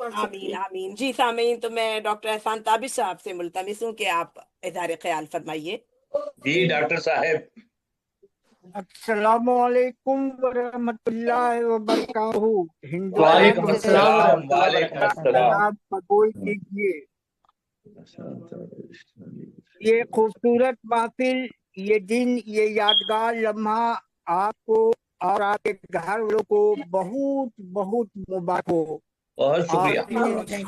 आमीन आमीन। जी सामीन, तो मैं डॉक्टर एहसान ताबिश साहब से मुल्तमिस हूँ कि आप इज़हार ख्याल फरमाइए। जी डॉक्टर साहब। अस्सलामु अलैकुम वरहमतुल्लाहि वबरकातुहू। वालेकुम हिंदुस्तान से अस्सलाम वालेकुम का अस्सलाम। सलाम कबूल कीजिए। ये खूबसूरत महफिल, ये दिन, ये यादगार लम्हा आपको और आपके घर वालों को बहुत बहुत मुबारक हो। बहुत और शुक्रिया। इस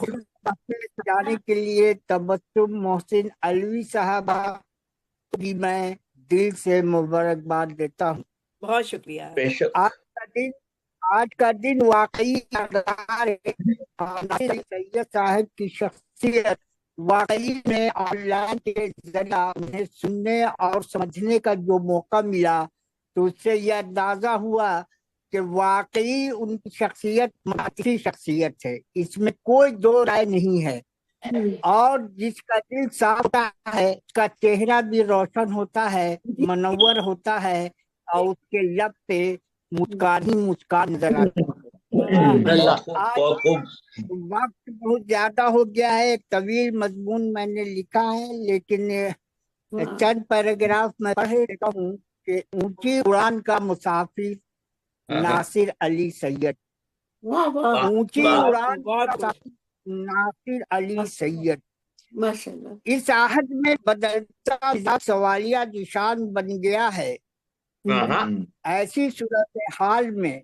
महफिल सजाने के लिए तबस्सुम मोहसिन अलवी साहबा को भी मैं दिल से मुबारकबाद देता हूँ। बहुत शुक्रिया। बेशक। आज का दिन वाकई यादगार है। नासिर अली सैयद साहब की शख्सियत वाकई में ऑनलाइन के जरिए उन्हें सुनने और समझने का जो मौका मिला, तो उससे यह अंदाजा हुआ कि वाकई उनकी शख्सियत मातरी शख्सियत है, इसमें कोई दो राय नहीं है। और जिसका दिल साफ होता है उसका चेहरा भी रोशन होता है, मनव्वर होता है, और उसके लब पे मुस्कान ही मुस्कान नजर आती है। आज बहुत खूब। वक्त बहुत ज्यादा हो गया है, एक तवील मजमून मैंने लिखा है, लेकिन चंद पैराग्राफ में पढ़ लेता हूँ कि ऊंची उड़ान का मुसाफिर नासिर अली सैयद। ऊंची उड़ान का मुसाफिर नासिर अली सैयद। इस आहद में बदलता मिजाज सवालिया निशान बन गया है। ऐसी सूरत हाल में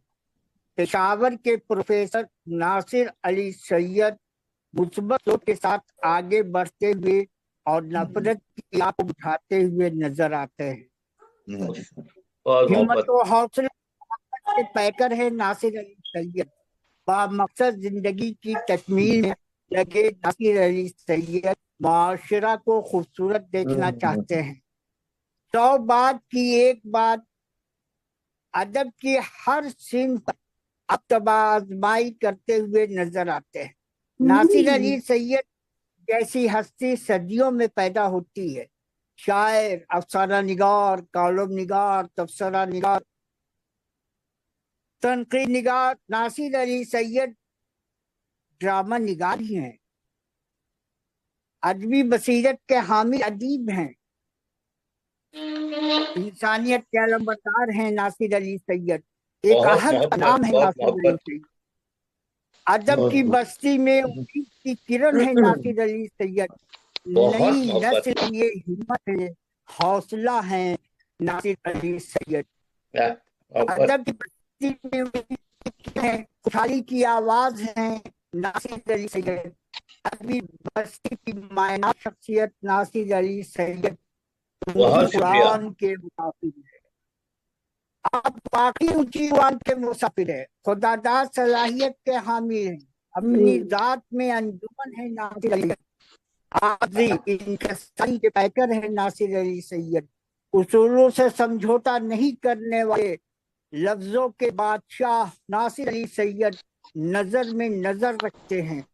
पेशावर के प्रोफेसर नासिर अली सैयद मुस्बत सोच के साथ आगे बढ़ते हुए और नफरत की आग उठाते हुए नजर आते हैं। हिम्मत और हौसला के पैकर है नासिर अली सैयद। मकसद जिंदगी की तकमील में लगे नासिर अली सैयद माशरा को खूबसूरत देखना चाहते हैं। 100 बात की एक बात, अदब की हर सिंफ आजमाई करते हुए नजर आते हैं। नासिर अली सैयद जैसी हस्ती सदियों में पैदा होती है। शायर, अफसाना निगार, कॉलम निगार, तबसरा निगार, तनकीद निगार। नासिर अली सैयद ड्रामा निगार ही हैं, अदबी बसीरत के हामी अदीब हैं, इंसानियत के अलमबरदार हैं नासिर अली सैयद। एक अहद का नाम है नासिर अली सैयद। अदब की बस्ती में उम्मीद की किरण है नासिर अली सैयद। नई नस्ल की ये हिम्मत है, हौसला है नासिर अली सैयद। अदब की बस्ती में उम्मीद की किरण है, खुशहाली की आवाज है नासिर अली सैयद। अदबी बस्ती की मायना शख्सियत नासिर अली सैयद ऊंची उड़ान के मुसाफिर है। आप वाकई ऊंची उड़ान के मुसाफिर है, खुदादार सलाहियत के हामी हैं, अपनी जात में अंजुमन है नासिर अली। आजी इनकसारी के पैकर है नासिर अली सैयद। उसूलों से समझौता नहीं करने वाले लफ्जों के बादशाह नासिर अली सैयद नजर में नजर रखते हैं।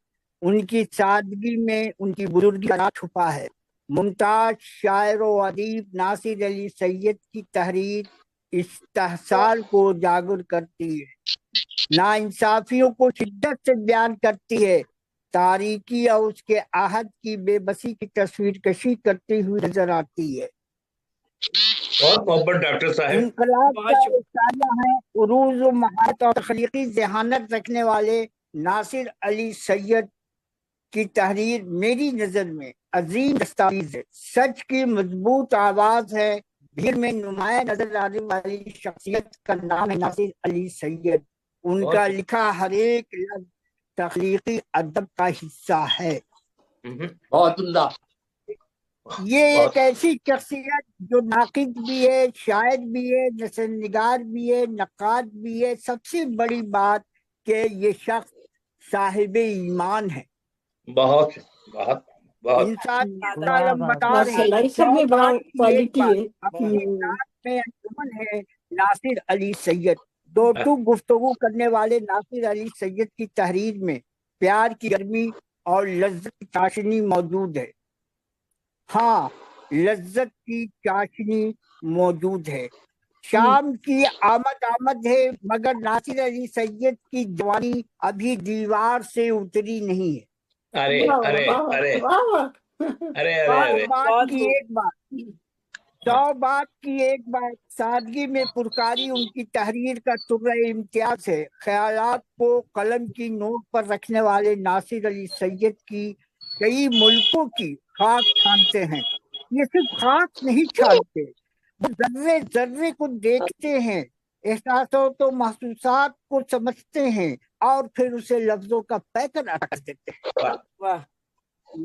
उनकी सादगी में उनकी बुजुर्गी का राज छुपा है। मुमताज शायर व अदीब नासिर अली सैयद की तहरीर इस्तेहसाल को जागर करती है, नाइंसाफियों को शिद्दत से बयान करती है, तारीकी और उसके आहद की बेबसी की तस्वीर कशी करती हुई नजर आती है। बहुत मोहब्बत डॉक्टर साहब। इनकलाब का इशारा है, उरूज व महारत और तख्लीकी ज़हानत रखने वाले नासिर अली सैयद की तहरीर मेरी नजर में अजीम दस्तावेज है, सच की मजबूत आवाज है। भीड़ में नुमाया नजर आने वाली शख्सियत का नाम है नासिर अली सैयद। उनका लिखा हर एक लफ्ज तख्लीकी अदब का हिस्सा है। बहुत उम्दा। ये एक ऐसी शख्सियत जो नाकिद भी है, शायर भी है, नसर निगार भी है, नक्काद भी है। सबसे बड़ी बात कि ये शख्स साहिब ईमान है। बहुत बहुत बहुत इंसान का अलमबरदार है। अपनी जात में अंजुमन है नासिर अली सैयद। दो टू गुफ्तगू करने वाले नासिर अली सैयद की तहरीर में प्यार की गर्मी और लज्जत की चाशनी मौजूद है। हाँ, लज्जत की चाशनी मौजूद है। शाम की आमद है, मगर नासिर अली सैयद की जवानी अभी दीवार से उतरी नहीं है। अरे अरे अरे अरे अरे सौ अरे बात बहुत की खूब। एक बात, 100 बात की एक बात, सादगी में पुरकारी उनकी तहरीर का तुर्रा इम्तियाज है। ख्यालात को कलम की नोक पर रखने वाले नासिर अली सैयद की कई मुल्कों की खाक छानते हैं। ये सिर्फ खाक नहीं छानते, वो जर्रे जर्रे को देखते हैं, एहसासों तो महसूसात को समझते हैं और फिर उसे लफ्जों का पैकर अदा कर देते हैं। वाह।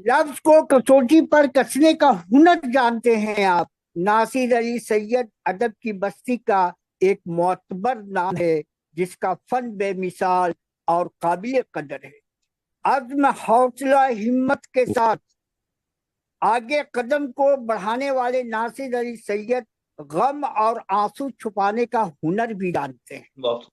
लफ्ज को कसौटी पर कसने का हुनर जानते हैं आप। नासिर अली सैयद अदब की बस्ती का एक मोतबर नाम है, जिसका फन बेमिसाल और काबिल कदर है। अज़्म हौसला हिम्मत के साथ आगे कदम को बढ़ाने वाले नासिर अली सैयद गम और आंसू छुपाने का हुनर भी जानते हैं। बहुत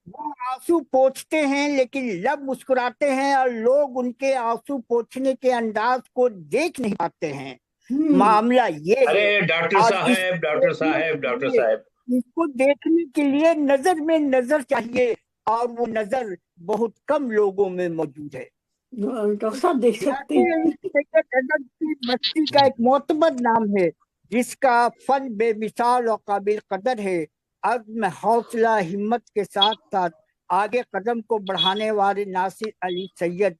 वो आंसू पोंछते हैं लेकिन लब मुस्कुराते हैं, और लोग उनके आंसू पोंछने के अंदाज को देख नहीं पाते हैं। मामला ये है, अरे डॉक्टर और साहब डॉक्टर साहब डॉक्टर साहब इसको देखने के लिए नजर में नजर चाहिए, और वो नजर बहुत कम लोगों में मौजूद है। डॉक्टर साहब देख सकते हैं। नासिर अली सैयद अदब की बस्ती का एक मोतबर नाम है, जिसका फन बेमिसाल और काबिल कदर है। अज़्म हौसला हिम्मत के साथ साथ आगे कदम को बढ़ाने वाले नासिर अली सैयद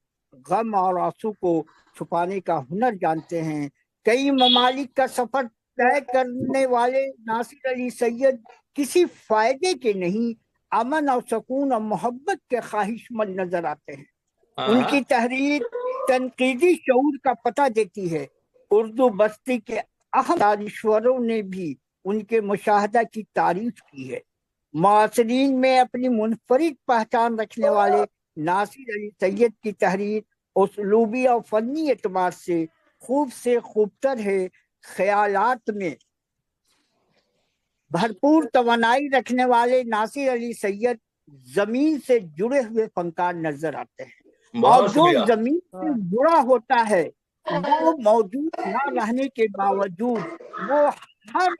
गम और आंसू को छुपाने का हुनर जानते हैं। कई ममालिक का सफर तय करने वाले नासिर अली सैयद किसी फायदे के नहीं, अमन और सुकून और मोहब्बत के ख्वाहिशमंद नजर आते हैं। उनकी तहरीर तनकीदी शऊर का पता देती है। उर्दू बस्ती के अहम दानिश्वरों ने भी उनके मुशाहदा की तारीफ की है। मासरीन में अपनी मुनफरिद पहचान रखने वाले नासिर अली सैयद की तहरीर उसलूबी और फनी एतबार से खूबतर है। ख्यालात में भरपूर तवानाई रखने वाले नासिर अली सैयद जमीन से जुड़े हुए फनकार नजर आते हैं, और जो जमीन से जुड़ा होता है वो मौजूद ना रहने के बावजूद वो हर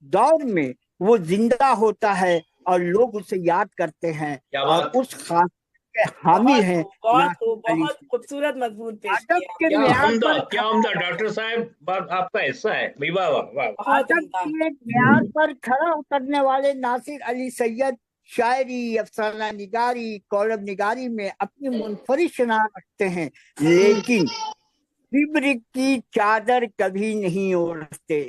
दौर में वो जिंदा होता है, और लोग उसे याद करते हैं, और उस खास के हामिल हैं। बहुत खूबसूरत मजमून पेश अदब के किया। क्या उम्दा डॉक्टर साहब, बात आपका हिस्सा है। वाह वाह वाह। अदब के म्यार पर खड़ा उतरने वाले नासिर अली सैयद शायरी, अफसाना निगारी, कॉलम निगारी में अपनी मुनफरिद शनाख्त रखते हैं, लेकिन किब्र की चादर कभी नहीं ओढ़ते।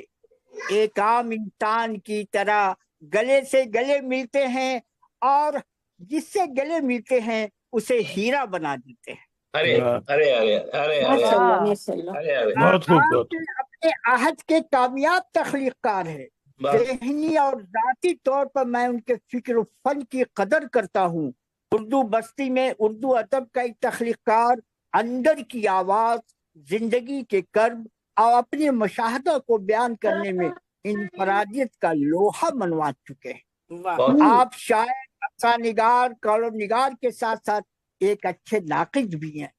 एक आम इंसान की तरह गले से गले मिलते हैं, और जिससे गले मिलते हैं उसे हीरा बना देते हैं। अरे अरे अरे अरे अरे अरे अरे बहुत खूब। अपने आहद के कामयाब तख्लीकार है। ज़हनी और ज़ाती तौर पर मैं उनके फिक्र फन की कदर करता हूँ। उर्दू बस्ती में उर्दू अदब का एक तख्लीकार अंदर की आवाज, जिंदगी के कर्ब और अपने मुशाहदा को बयान करने में इनफरादियत का लोहा मनवा चुके हैं। आप शायर, अफसानिगार, कॉलम निगार के साथ साथ एक अच्छे नाकिद भी हैं।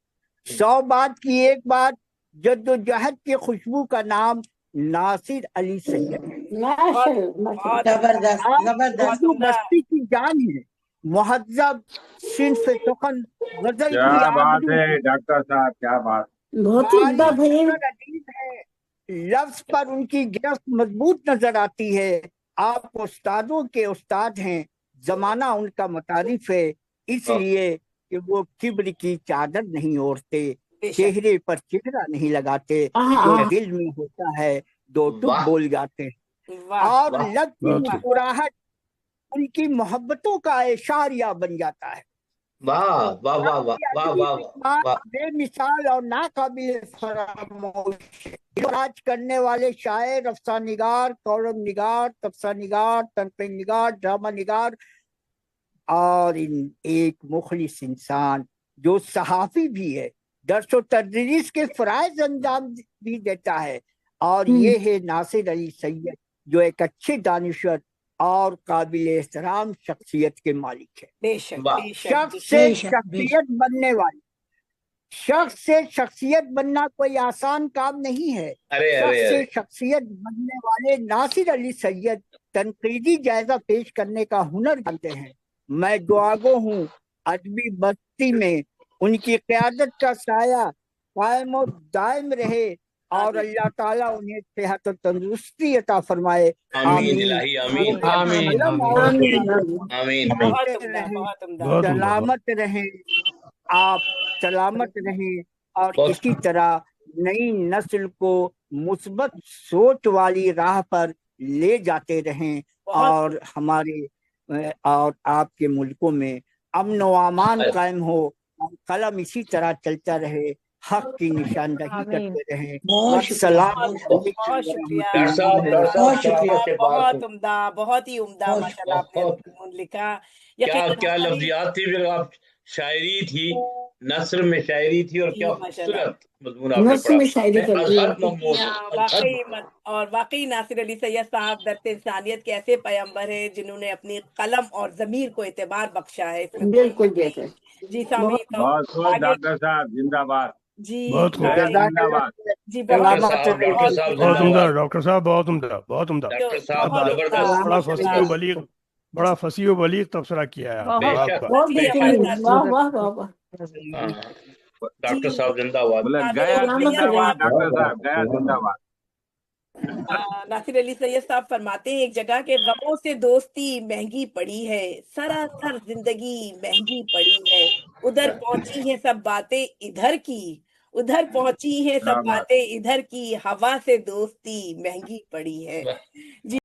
100 बात की एक बात, जद्दोजहद की खुशबू का नाम नासिर अली सैयद है। उर्दू बस्ती की जान है, मुहज्जब, सिंफ सुखन, गजल क्या की बात आबरू है डॉक्टर साहब, क्या बात। बहुत ही अदीब है। लफ्ज पर उनकी गिरफ्त मजबूत नजर आती है। आप उस्तादों के उस्ताद हैं, जमाना उनका मुतारिफ है, इसलिए कि वो किब्र की चादर नहीं ओढ़ते, चेहरे पर चेहरा नहीं लगाते, जो दिल में होता है दो टुक बोल जाते हैं, और लब की मुस्कुराहट उनकी मोहब्बतों का इशारिया बन जाता है। वाह वाह वाह वाह वाह वाह। बेमिसाल और नाकाबिल फरामोश राज करने वाले शायर, अफसानिगार, कॉलम निगार, तफसा निगार, तनकीद निगार, ड्रामा निगार, और एक मुखलिस इंसान जो सहाफी भी है, दर्स व तदरीस के फराइज अंजाम भी देता है। और ये है नासिर अली सैयद, जो एक अच्छे दानिश्वर और काबिल एहतराम शख्सियत के मालिक है। शख्स से शख्सियत बनने वाली, शख्स से शख्सियत बनना कोई आसान काम नहीं है। अरे शख्स अरे से अरे शख्सियत बनने वाले नासिर अली सैयद तनकीदी जायजा पेश करने का हुनर जानते हैं। मैं दुआगो हूँ अदबी बस्ती में उनकी क़यादत का साया कायम और दायम रहे और अल्लाह ताला उन्हें सेहत और तंदुरुस्ती अता फरमाए। आमीन आमीन। इलाही वो आमीन अपना आमीन कलम और आमीन आमीन आमीन बहुत चलते उम्दा, रहें, बहुत उम्दा। बहुत उम्दा, सलामत रहें, आप सलामत रहें और बहुत इसी तरह नई नस्ल को मुस्बत सोच वाली राह पर ले जाते रहें बहुत और हमारे और आपके मुल्कों में अमन व अमान कायम हो और कलम इसी तरह चलता रहे, हक की निशानदही आमीन। करते रहें। बहुत शुक्रिया, वस्सलाम बहुत शुक्रिया। डॉक्टर साहब बहुत क्या शुक्रिया। आपसे बात बहुत हुई। उम्दा, बहुत ही उम्दा, बहुत माशाल्लाह आपने बहुत मजमून लिखा। क्या यकीनन क्या हमारी लफ्जियात थी फिर आप, शायरी थी, नस्र में शायरी थी और जी क्या माशाल्लाह। खूबसूरत मजमून आपने नस्र पढ़ा। में शायरी कर दी अजहद आपने। महमूद वाकई अजहद और वाकई नासिर अली सैयद साहब दर्द इंसानियत के ऐसे पैगंबर है जिन्होंने अपनी कलम और जमीर को एतबार बख्शा है, इसमें कोई बिल्कुल शक नहीं। बिल्कुल। जी बहुत सामीन, तो बहुत बहुत आगे डॉक्टर साहब जिंदाबाद। जी बहुत खूब, सामीन, जिंदाबाद। जी डॉक्टर बहुत सलामत साहब बहुत रहिए। बहुत उम्दा जिंदाबाद। डॉक्टर साहब, बहुत उम्दा, बहुत उम्दा। डॉक्टर तो साहब बहुत उम्दा, जबरदस्त बड़ा फसी व माशाल्लाह। बलीग, बड़ा फसी व बलीग तबसरा किया है आपने, बहुत वाह बेशक वाह। बहुत जी हमारे बेहतरीन, साथ वाह वाह वाह वाह। हाँ, जी डॉक्टर साहब जिंदाबाद। बोले नासिर गया अली सलामत सैयद रहे। जिंदाबाद, साहब डॉक्टर साहब गया जिंदाबाद। नासिर अली सैयद साहब फरमाते हैं एक जगह के गमों से दोस्ती महंगी पड़ी है, सरासर जिंदगी महंगी पड़ी है, उधर पहुंची है सब बातें इधर की, उधर पहुंची है क्या सब बात। बातें इधर की, हवा से दोस्ती महंगी पड़ी है। जी